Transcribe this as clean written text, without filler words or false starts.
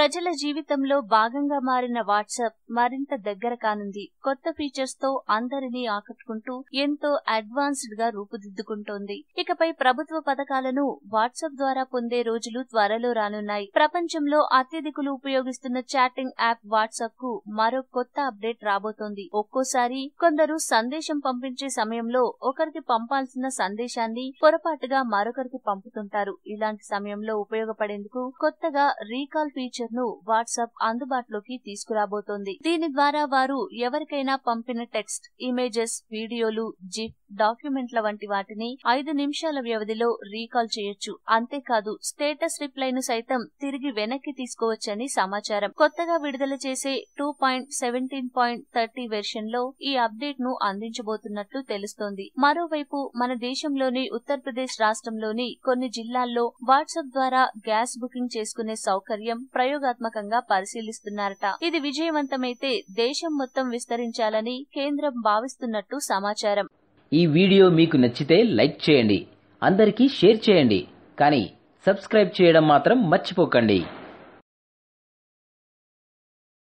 ప్రజల జీవితంలో భాగంగా మారిన వాట్సాప్ మరింత దగ్గర కానుంది. కొత్త ఫీచర్స్ తో అందరినీ ఆకట్టుకుంటూ ఎంతో అడ్వాన్స్డ్ గా రూపుదిద్దుకుంటోంది. ఇకపై ప్రభుత్వ పథకాలను వాట్సాప్ ద్వారా పొందే రోజులు త్వరలో రానున్నాయి. ప్రపంచంలో అత్యధికులు ఉపయోగిస్తున్న చాటింగ్ యాప్ వాట్సాప్ కు మరో కొత్త అప్డేట్ రాబోతోంది. ఒక్కోసారి కొందరు సందేశం పంపించే సమయంలో ఒకరికి పంపాల్సిన సందేశాన్ని పొరపాటుగా మరొకరికి పంపుతుంటారు. ఇలాంటి సమయంలో ఉపయోగపడేందుకు కొత్తగా రీకాల్ ఫీచర్ ను వాట్సాప్ అందుబాటులోకి తీసుకురాబోతోంది. దీని ద్వారా వారు ఎవరికైనా పంపిన టెక్స్ట్, ఇమేజెస్, వీడియోలు, జిఫ్, డాక్యుమెంట్ల వంటి వాటిని 5 నిమిషాల వ్యవధిలో రీకాల్ చేయొచ్చు. అంతేకాదు స్టేటస్ రిప్లైను సైతం తిరిగి వెనక్కి తీసుకోవచ్చని సమాచారం. కొత్తగా విడుదల చేసే 2.17.30 వెర్షన్ లో ఈ అప్డేట్ ను అందించబోతున్నట్లు తెలుస్తోంది. మరోవైపు మన దేశంలోని ఉత్తరప్రదేశ్ రాష్ట్రంలోని కొన్ని జిల్లాల్లో వాట్సాప్ ద్వారా గ్యాస్ బుకింగ్ చేసుకునే సౌకర్యం ప్రయోగాత్మకంగా పరిశీలిస్తున్నారట. ఇది విజయవంతమైతే దేశం మొత్తం విస్తరించాలని కేంద్రం భావిస్తున్నట్టు సమాచారం. ఈ వీడియో మీకు నచ్చితే లైక్ చేయండి, అందరికీ షేర్ చేయండి, కానీ సబ్స్క్రైబ్ చేయడం మాత్రం మర్చిపోకండి.